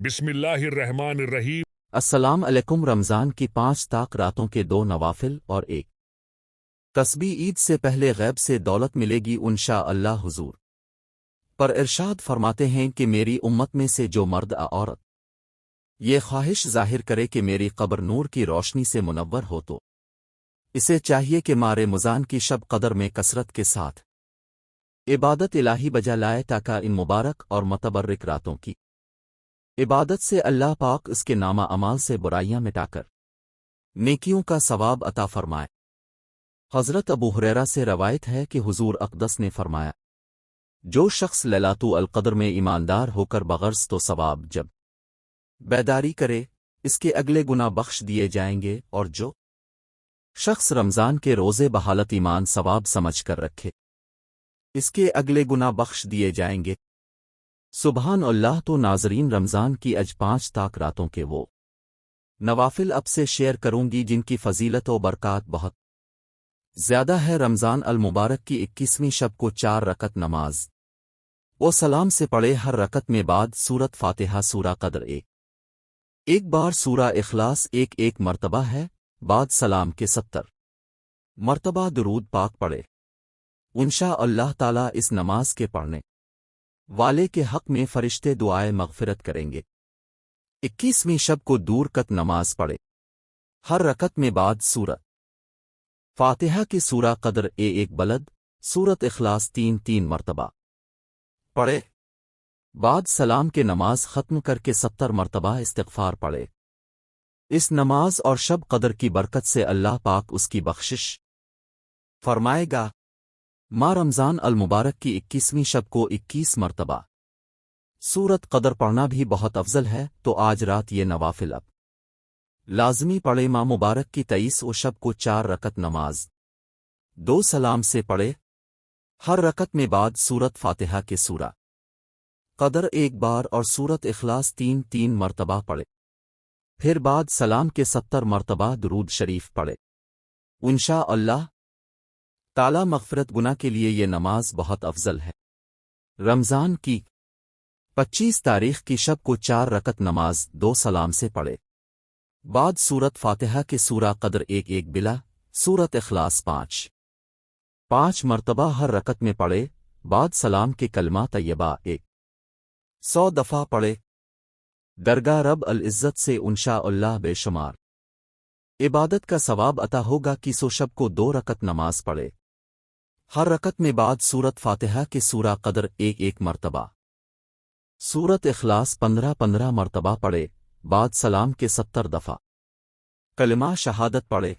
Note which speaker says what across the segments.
Speaker 1: بسم اللہ الرحمن الرحیم۔
Speaker 2: السلام علیکم۔ رمضان کی 5 طاق راتوں کے 2 نوافل اور ایک تسبیح۔ عید سے پہلے غیب سے دولت ملے گی انشاءاللہ۔ حضور پر ارشاد فرماتے ہیں کہ میری امت میں سے جو مرد عورت یہ خواہش ظاہر کرے کہ میری قبر نور کی روشنی سے منور ہو تو اسے چاہیے کہ مارے مزان کی شب قدر میں کثرت کے ساتھ عبادت الہی بجا لائے تاکہ ان مبارک اور متبرک راتوں کی عبادت سے اللہ پاک اس کے نامہ اعمال سے برائیاں مٹا کر نیکیوں کا ثواب عطا فرمائے۔ حضرت ابو ہریرہ سے روایت ہے کہ حضور اقدس نے فرمایا، جو شخص لیلۃ القدر میں ایماندار ہو کر بغرض تو ثواب جب بیداری کرے اس کے اگلے گناہ بخش دیے جائیں گے، اور جو شخص رمضان کے روزے بحالت ایمان ثواب سمجھ کر رکھے اس کے اگلے گناہ بخش دیے جائیں گے۔ سبحان اللہ۔ تو ناظرین، رمضان کی 5 طاق راتوں کے وہ نوافل اب سے شیئر کروں گی جن کی فضیلت و برکات بہت زیادہ ہے۔ رمضان المبارک کی 21ویں شب کو 4 رکعت نماز و سلام سے پڑھے۔ ہر رکعت میں بعد سورت فاتحہ سورہ قدر ایک بار، سورہ اخلاص ایک مرتبہ ہے، بعد سلام کے 70 مرتبہ درود پاک پڑھے۔ انشاءاللہ تعالی اس نماز کے پڑھنے والے کے حق میں فرشتے دعائے مغفرت کریں گے۔ 21ویں شب کو 2 رکعت نماز پڑھے۔ ہر رکعت میں بعد سورت فاتحہ کی سورہ قدر ایک بلد، سورت اخلاص 3 مرتبہ پڑھے۔ بعد سلام کے نماز ختم کر کے 70 مرتبہ استغفار پڑھے۔ اس نماز اور شب قدر کی برکت سے اللہ پاک اس کی بخشش فرمائے گا۔ ماہ رمضان المبارک کی 21ویں شب کو 21 مرتبہ سورت قدر پڑھنا بھی بہت افضل ہے، تو آج رات یہ نوافل اب لازمی پڑھے۔ ماہ مبارک کی 23 شب کو 4 رکعت نماز 2 سلام سے پڑھے۔ ہر رکعت میں بعد سورت فاتحہ کے سورہ قدر ایک بار اور سورت اخلاص 3 مرتبہ پڑھے۔ پھر بعد سلام کے 70 مرتبہ درود شریف پڑھے۔ انشاءاللہ تعالی مغفرت گناہ کے لیے یہ نماز بہت افضل ہے۔ رمضان کی 25 تاریخ کی شب کو 4 رکعت نماز 2 سلام سے پڑھے۔ بعد سورت فاتحہ کے سورہ قدر ایک بلا، سورت اخلاص 5 مرتبہ ہر رکعت میں پڑھے۔ بعد سلام کے کلمہ طیبہ 100 دفعہ پڑھے۔ درگاہ رب العزت سے انشاءاللہ بے شمار عبادت کا ثواب عطا ہوگا۔ کی شب کو 2 رکعت نماز پڑھے۔ ہر رکعت میں بعد سورت فاتحہ کے سورہ قدر ایک مرتبہ، سورت اخلاص 15 مرتبہ پڑھے۔ بعد سلام کے 70 دفعہ کلمہ شہادت پڑھے۔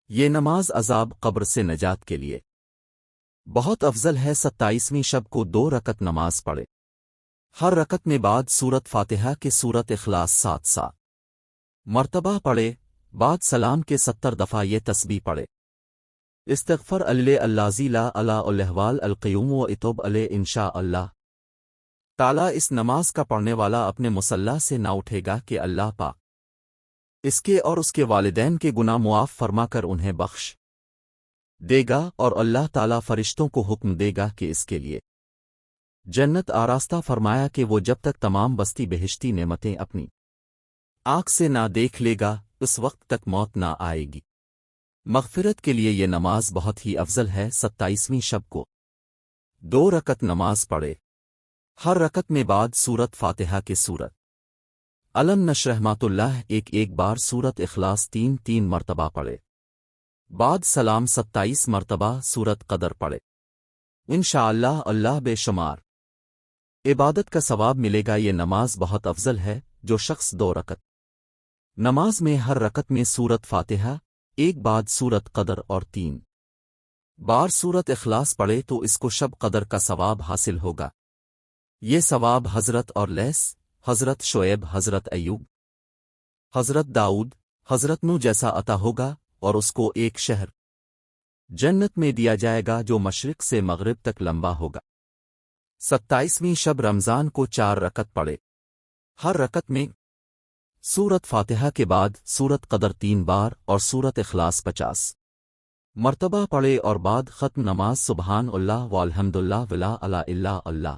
Speaker 2: یہ نماز عذاب قبر سے نجات کے لیے بہت افضل ہے۔ 27ویں شب کو 2 رکعت نماز پڑھے۔ ہر رکعت میں بعد سورت فاتحہ کے سورت اخلاص 7 مرتبہ پڑھے۔ بعد سلام کے 70 دفعہ یہ تسبیح پڑھے، استغفر اللذی لا الہ الا هو القیوم و اتوب علیہ۔ انشاءاللہ تعالی اس نماز کا پڑھنے والا اپنے مصلی سے نہ اٹھے گا کہ اللہ پاک اس کے اور اس کے والدین کے گناہ معاف فرما کر انہیں بخش دے گا، اور اللہ تعالی فرشتوں کو حکم دے گا کہ اس کے لیے جنت آراستہ فرمایا کہ وہ جب تک تمام بستی بہشتی نعمتیں اپنی آنکھ سے نہ دیکھ لے گا اس وقت تک موت نہ آئے گی۔ مغفرت کے لیے یہ نماز بہت ہی افضل ہے۔ 27ویں شب کو 2 رکعت نماز پڑھے۔ ہر رکعت میں بعد سورت فاتحہ کے سورت علم نشرح اللہ ایک بار، سورت اخلاص 3 مرتبہ پڑھے۔ بعد سلام 27 مرتبہ سورت قدر پڑھے۔ انشاءاللہ اللہ بے شمار عبادت کا ثواب ملے گا۔ یہ نماز بہت افضل ہے۔ جو شخص 2 رکعت نماز میں ہر رکعت میں سورت فاتحہ ایک بعد سورت قدر اور 3 بار سورت اخلاص پڑھے تو اس کو شب قدر کا ثواب حاصل ہوگا۔ یہ ثواب حضرت اور لیس، حضرت شعیب، حضرت ایوب، حضرت داؤد، حضرت نو جیسا عطا ہوگا، اور اس کو ایک شہر جنت میں دیا جائے گا جو مشرق سے مغرب تک لمبا ہوگا۔ 27ویں شب رمضان کو 4 رکعت پڑھے۔ ہر رکعت میں سورت فاتحہ کے بعد سورت قدر 3 بار اور سورت اخلاص 50 مرتبہ پڑھے، اور بعد ختم نماز سبحان اللہ والحمدللہ ولا الہ الا اللہ